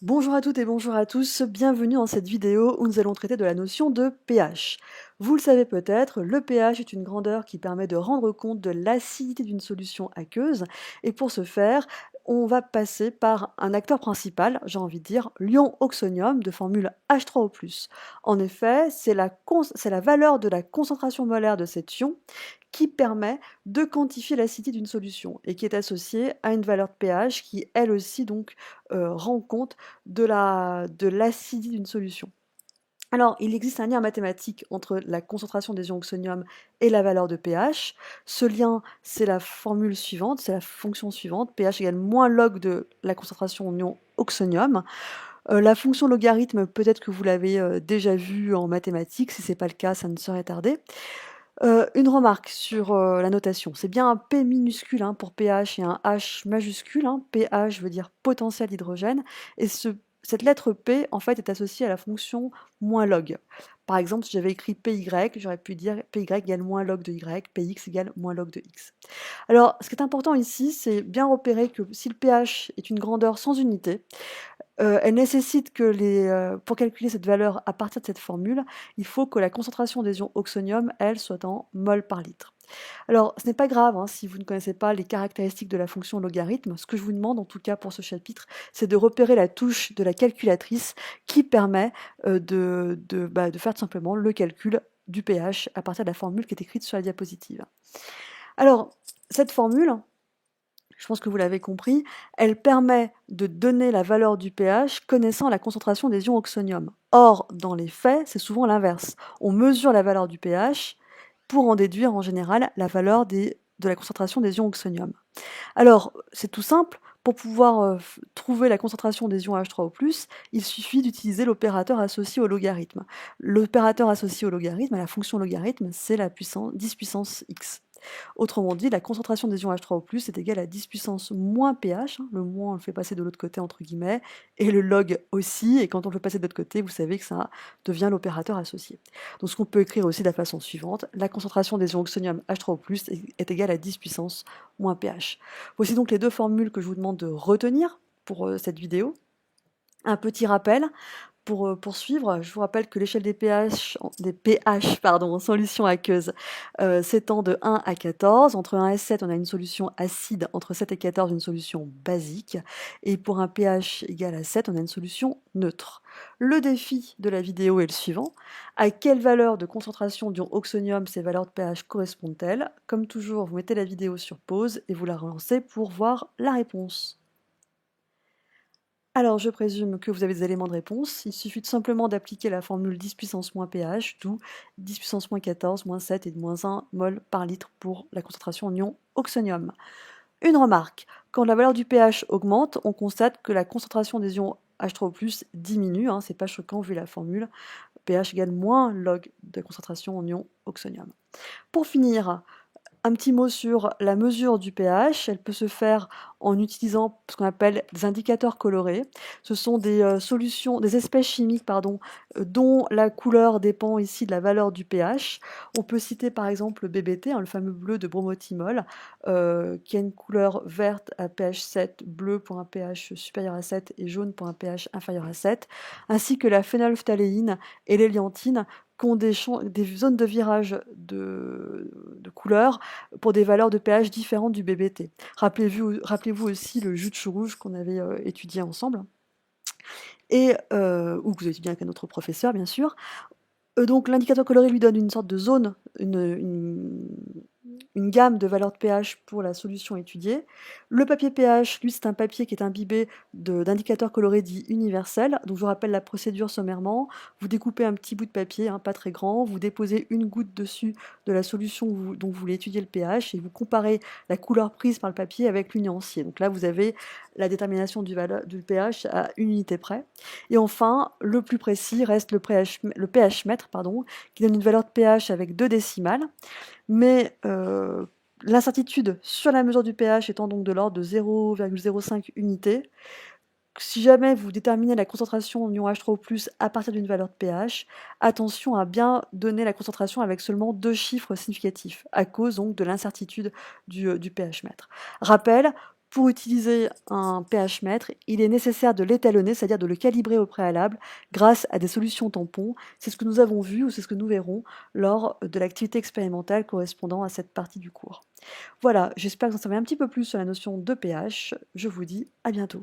Bonjour à toutes et bonjour à tous, bienvenue dans cette vidéo où nous allons traiter de la notion de pH. Vous le savez peut-être, le pH est une grandeur qui permet de rendre compte de l'acidité d'une solution aqueuse et pour ce faire, on va passer par un acteur principal, j'ai envie de dire l'ion oxonium de formule H3O+. En effet, c'est la valeur de la concentration molaire de cet ion qui permet de quantifier l'acidité d'une solution et qui est associée à une valeur de pH qui elle aussi donc rend compte de l'acidité d'une solution. Alors, il existe un lien mathématique entre la concentration des ions oxonium et la valeur de pH. Ce lien, c'est la formule suivante, c'est la fonction suivante, pH égale moins log de la concentration en ion oxonium. La fonction logarithme, peut-être que vous l'avez déjà vue en mathématiques, si ce n'est pas le cas, ça ne serait tardé. Une remarque sur la notation, c'est bien un P minuscule hein, pour pH et un H majuscule. Hein. pH veut dire potentiel d'hydrogène, et cette lettre P en fait est associée à la fonction moins log. Par exemple, si j'avais écrit PY, j'aurais pu dire PY égale moins log de Y, PX égale moins log de X. Alors, ce qui est important ici, c'est bien repérer que si le pH est une grandeur sans unité, elle nécessite que pour calculer cette valeur à partir de cette formule, il faut que la concentration des ions oxonium, elle, soit en mol par litre. Alors, ce n'est pas grave hein, si vous ne connaissez pas les caractéristiques de la fonction logarithme. Ce que je vous demande, en tout cas pour ce chapitre, c'est de repérer la touche de la calculatrice qui permet de faire tout simplement le calcul du pH à partir de la formule qui est écrite sur la diapositive. Alors, cette formule, je pense que vous l'avez compris, elle permet de donner la valeur du pH connaissant la concentration des ions oxonium. Or, dans les faits, c'est souvent l'inverse. On mesure la valeur du pH pour en déduire en général la valeur de la concentration des ions oxonium. Alors, c'est tout simple, pour pouvoir trouver la concentration des ions H3O+, il suffit d'utiliser l'opérateur associé au logarithme. L'opérateur associé au logarithme, à la fonction logarithme, c'est la puissance 10 puissance x. Autrement dit, la concentration des ions H3O+, est égale à 10 puissance moins pH, hein, le moins on le fait passer de l'autre côté entre guillemets, et le log aussi, et quand on le fait passer de l'autre côté, vous savez que ça devient l'opérateur associé. Donc ce qu'on peut écrire aussi de la façon suivante, la concentration des ions oxonium H3O+, est égale à 10 puissance moins pH. Voici donc les deux formules que je vous demande de retenir pour cette vidéo. Un petit rappel, pour poursuivre, je vous rappelle que l'échelle des pH en solution aqueuse s'étend de 1 à 14. Entre 1 et 7, on a une solution acide. Entre 7 et 14, une solution basique. Et pour un pH égal à 7, on a une solution neutre. Le défi de la vidéo est le suivant. À quelle valeur de concentration d'ion oxonium ces valeurs de pH correspondent-elles? Comme toujours, vous mettez la vidéo sur pause et vous la relancez pour voir la réponse. Alors, je présume que vous avez des éléments de réponse. Il suffit tout simplement d'appliquer la formule 10 puissance moins pH, d'où 10 puissance moins 14, moins 7 et de moins 1 mol par litre pour la concentration en ion oxonium. Une remarque, quand la valeur du pH augmente, on constate que la concentration des ions H3O+, diminue, hein, c'est pas choquant vu la formule, pH égale moins log de concentration en ion oxonium. Pour finir, un petit mot sur la mesure du pH. Elle peut se faire en utilisant ce qu'on appelle des indicateurs colorés. Ce sont des solutions, des espèces chimiques, dont la couleur dépend ici de la valeur du pH. On peut citer par exemple le BBT, hein, le fameux bleu de bromothymol, qui a une couleur verte à pH 7, bleu pour un pH supérieur à 7 et jaune pour un pH inférieur à 7, ainsi que la phénylphtaléine et l'hélianthine, qui ont des zones de virage de couleur pour des valeurs de pH différentes du BBT. Rappelez-vous aussi le jus de chou rouge qu'on avait étudié ensemble, ou que vous avez étudié avec un autre professeur, bien sûr. Donc l'indicateur coloré lui donne une sorte de zone, une gamme de valeurs de pH pour la solution étudiée. Le papier pH, lui, c'est un papier qui est imbibé d'indicateurs colorés dits universels. Donc je vous rappelle la procédure sommairement. Vous découpez un petit bout de papier, hein, pas très grand, vous déposez une goutte dessus de la solution dont vous voulez étudier le pH et vous comparez la couleur prise par le papier avec l'uniancier. Donc là, vous avez la détermination du pH à une unité près. Et enfin, le plus précis reste le pH mètre, qui donne une valeur de pH avec 2 décimales. Mais l'incertitude sur la mesure du pH étant donc de l'ordre de 0,05 unités, si jamais vous déterminez la concentration en ion H3O+ à partir d'une valeur de pH, attention à bien donner la concentration avec seulement 2 chiffres significatifs, à cause donc de l'incertitude du pH mètre. Rappel, Pour utiliser un pH mètre, il est nécessaire de l'étalonner, c'est-à-dire de le calibrer au préalable grâce à des solutions tampons. C'est ce que nous avons vu ou c'est ce que nous verrons lors de l'activité expérimentale correspondant à cette partie du cours. Voilà, j'espère que vous en savez un petit peu plus sur la notion de pH. Je vous dis à bientôt.